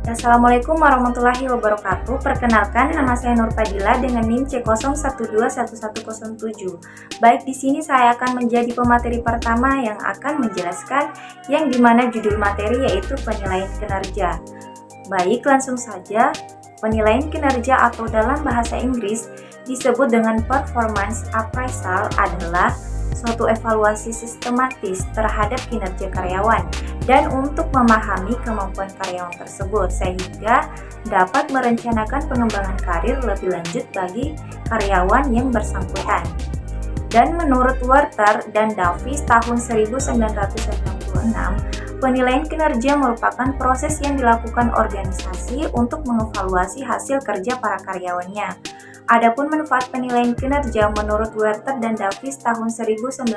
Assalamualaikum warahmatullahi wabarakatuh. Perkenalkan, nama saya Nur Fadila dengan NIM C01211107. Baik, di sini saya akan menjadi pemateri pertama yang akan menjelaskan yang dimana judul materi yaitu penilaian kinerja. Baik, langsung saja. Penilaian kinerja atau dalam bahasa Inggris disebut dengan performance appraisal adalah suatu evaluasi sistematis terhadap kinerja karyawan dan untuk memahami kemampuan karyawan tersebut sehingga dapat merencanakan pengembangan karir lebih lanjut bagi karyawan yang bersangkutan. Dan menurut Werther dan Davis tahun 1996, penilaian kinerja merupakan proses yang dilakukan organisasi untuk mengevaluasi hasil kerja para karyawannya. Adapun manfaat penilaian kinerja menurut Werther dan Davis tahun 1996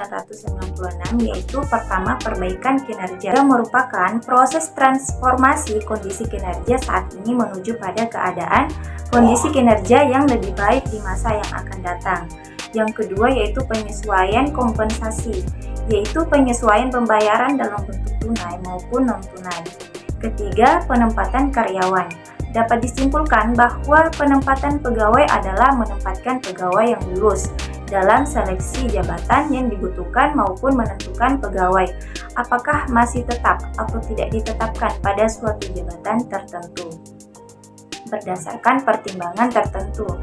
yaitu pertama, perbaikan kinerja merupakan proses transformasi kondisi kinerja saat ini menuju pada keadaan kondisi kinerja yang lebih baik di masa yang akan datang. Yang kedua yaitu penyesuaian kompensasi, yaitu penyesuaian pembayaran dalam bentuk tunai maupun non-tunai. Ketiga, penempatan karyawan. Dapat disimpulkan bahwa penempatan pegawai adalah menempatkan pegawai yang lulus dalam seleksi jabatan yang dibutuhkan maupun menentukan pegawai apakah masih tetap atau tidak ditetapkan pada suatu jabatan tertentu berdasarkan pertimbangan tertentu.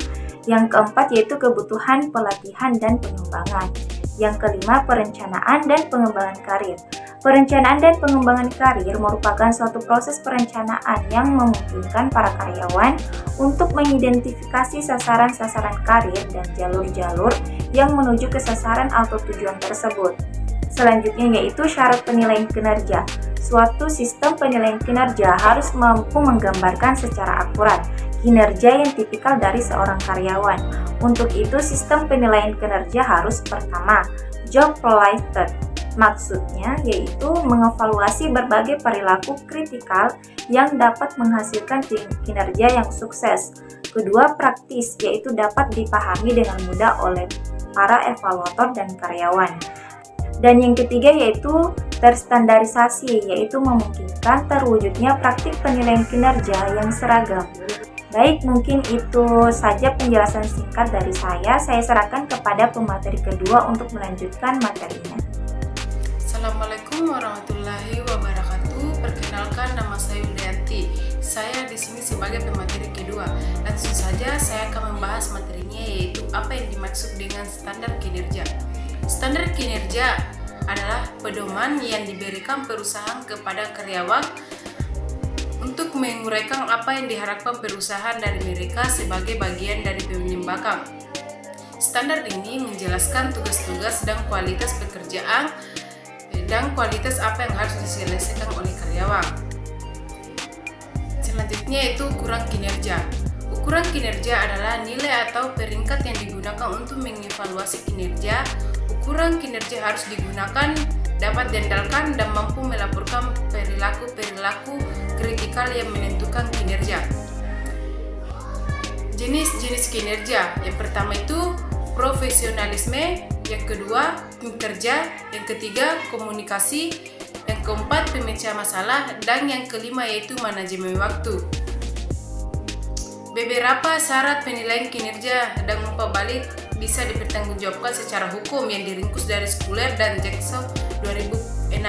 Yang keempat yaitu kebutuhan pelatihan dan pengembangan. Yang kelima, perencanaan dan pengembangan karir. Perencanaan dan pengembangan karir merupakan suatu proses perencanaan yang memungkinkan para karyawan untuk mengidentifikasi sasaran-sasaran karir dan jalur-jalur yang menuju ke sasaran atau tujuan tersebut. Selanjutnya yaitu syarat penilaian kinerja. Suatu sistem penilaian kinerja harus mampu menggambarkan secara akurat kinerja yang tipikal dari seorang karyawan. Untuk itu, sistem penilaian kinerja harus pertama, job related. Maksudnya yaitu mengevaluasi berbagai perilaku kritikal yang dapat menghasilkan kinerja yang sukses. Kedua, praktis, yaitu dapat dipahami dengan mudah oleh para evaluator dan karyawan. Dan yang ketiga yaitu terstandarisasi, yaitu memungkinkan terwujudnya praktik penilaian kinerja yang seragam. Baik, mungkin itu saja penjelasan singkat dari saya. Saya serahkan kepada pemateri kedua untuk melanjutkan materinya. Assalamualaikum warahmatullahi wabarakatuh. Perkenalkan, nama saya Yulianti. Saya di sini sebagai pemateri kedua. Langsung saja saya akan membahas materinya yaitu apa yang dimaksud dengan standar kinerja. Standar kinerja adalah pedoman yang diberikan perusahaan kepada karyawan untuk menguraikan apa yang diharapkan perusahaan dari mereka sebagai bagian dari penyelenggaraan. Standar ini menjelaskan tugas-tugas dan kualitas pekerjaan dan kualitas apa yang harus diselesaikan oleh karyawan. Selanjutnya yaitu ukuran kinerja. Ukuran kinerja adalah nilai atau peringkat yang digunakan untuk mengevaluasi kinerja. Ukuran kinerja harus digunakan, dapat diandalkan dan mampu melaporkan perilaku-perilaku kritikal yang menentukan kinerja. Jenis-jenis kinerja. Yang pertama itu profesionalisme, yang kedua kerja, yang ketiga komunikasi, yang keempat pemecahan masalah, dan yang kelima yaitu manajemen waktu. Beberapa syarat penilaian kinerja dan umpan balik bisa dipertanggungjawabkan secara hukum yang diringkus dari Schuler dan Jackson 2006.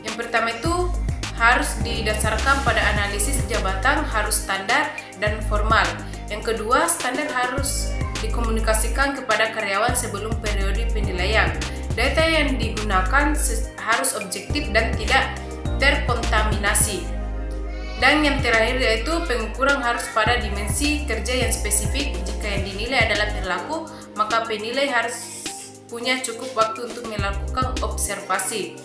Yang pertama itu harus didasarkan pada analisis jabatan, harus standar dan formal. Yang kedua, standar harus dikomunikasikan kepada karyawan sebelum periode penilaian. Data yang digunakan harus objektif dan tidak terkontaminasi. Dan yang terakhir yaitu pengukuran harus pada dimensi kerja yang spesifik. Jika yang dinilai adalah perilaku, maka penilai harus punya cukup waktu untuk melakukan observasi.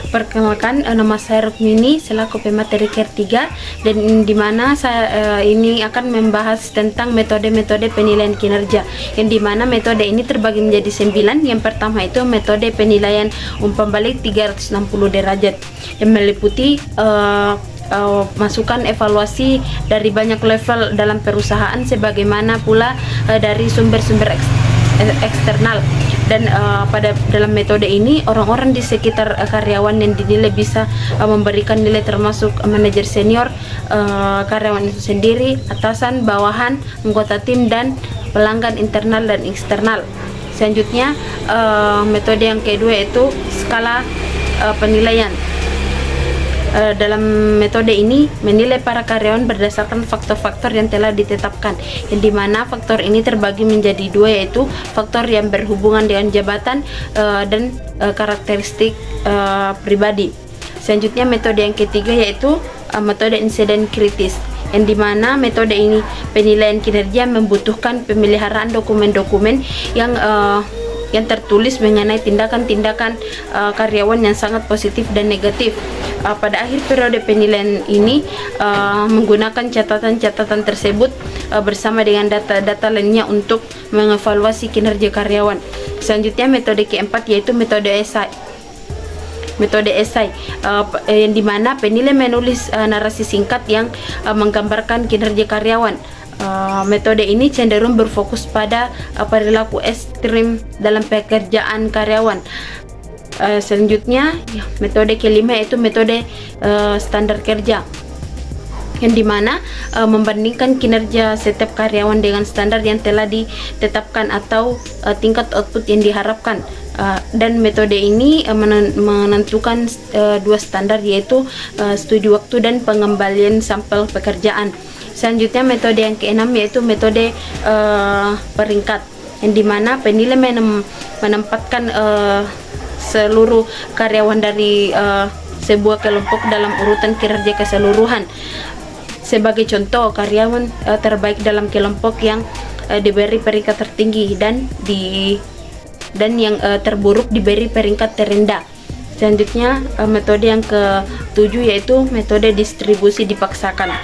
Perkenalkan, nama saya Rukmini selaku pemateri ketiga, dan di mana saya ini akan membahas tentang metode-metode penilaian kinerja, yang di mana metode ini terbagi menjadi 9. Yang pertama itu metode penilaian umpan balik 360 derajat yang meliputi masukan evaluasi dari banyak level dalam perusahaan sebagaimana pula dari sumber-sumber eksternal. dan pada dalam metode ini orang-orang di sekitar karyawan yang dinilai bisa memberikan nilai termasuk manajer senior, karyawan itu sendiri, atasan, bawahan, anggota tim, dan pelanggan internal dan eksternal. Selanjutnya metode yang kedua yaitu skala penilaian. Dalam metode ini menilai para karyawan berdasarkan faktor-faktor yang telah ditetapkan, yang dimana faktor ini terbagi menjadi dua, yaitu faktor yang berhubungan dengan jabatan dan karakteristik pribadi. Selanjutnya metode yang ketiga yaitu metode insiden kritis, yang dimana metode ini penilaian kinerja membutuhkan pemeliharaan dokumen-dokumen yang tertulis mengenai tindakan-tindakan karyawan yang sangat positif dan negatif. Pada akhir periode penilaian ini menggunakan catatan-catatan tersebut bersama dengan data-data lainnya untuk mengevaluasi kinerja karyawan. Selanjutnya metode keempat yaitu metode esai. Metode esai yang dimana penilai menulis narasi singkat yang menggambarkan kinerja karyawan. Metode ini cenderung berfokus pada perilaku ekstrim dalam pekerjaan karyawan. Selanjutnya metode kelima yaitu metode standar kerja, yang dimana membandingkan kinerja setiap karyawan dengan standar yang telah ditetapkan atau tingkat output yang diharapkan. Dan metode ini menentukan dua standar, yaitu studi waktu dan pengembalian sampel pekerjaan. Selanjutnya metode yang keenam yaitu metode peringkat, yang dimana penilai menempatkan seluruh karyawan dari sebuah kelompok dalam urutan kinerja keseluruhan. Sebagai contoh, karyawan terbaik dalam kelompok yang diberi peringkat tertinggi dan yang terburuk diberi peringkat terendah. Selanjutnya metode yang ketujuh yaitu metode distribusi dipaksakan,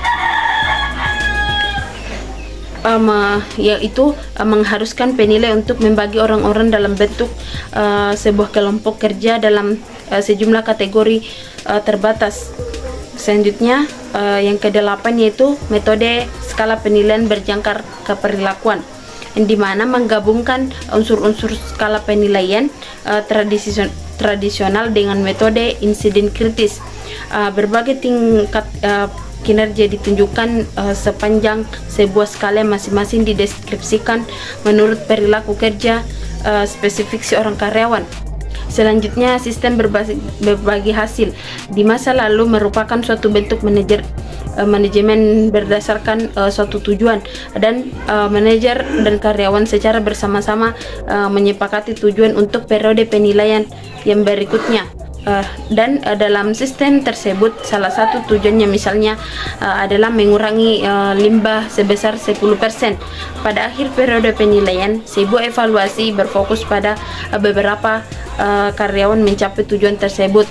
yaitu mengharuskan penilai untuk membagi orang-orang dalam bentuk sebuah kelompok kerja dalam sejumlah kategori terbatas. Selanjutnya yang kedelapan yaitu metode skala penilaian berjangkar keperilakuan, yang dimana menggabungkan unsur-unsur skala penilaian tradisional dengan metode insiden kritis. Berbagai tingkat kinerja ditunjukkan sepanjang sebuah skala, masing-masing dideskripsikan menurut perilaku kerja spesifik seorang karyawan. Selanjutnya sistem berbagi hasil di masa lalu merupakan suatu bentuk manajemen berdasarkan suatu tujuan, dan manajer dan karyawan secara bersama-sama menyepakati tujuan untuk periode penilaian yang berikutnya. Dan dalam sistem tersebut salah satu tujuannya misalnya adalah mengurangi limbah sebesar 10%. Pada akhir periode penilaian, sebuah evaluasi berfokus pada beberapa karyawan mencapai tujuan tersebut.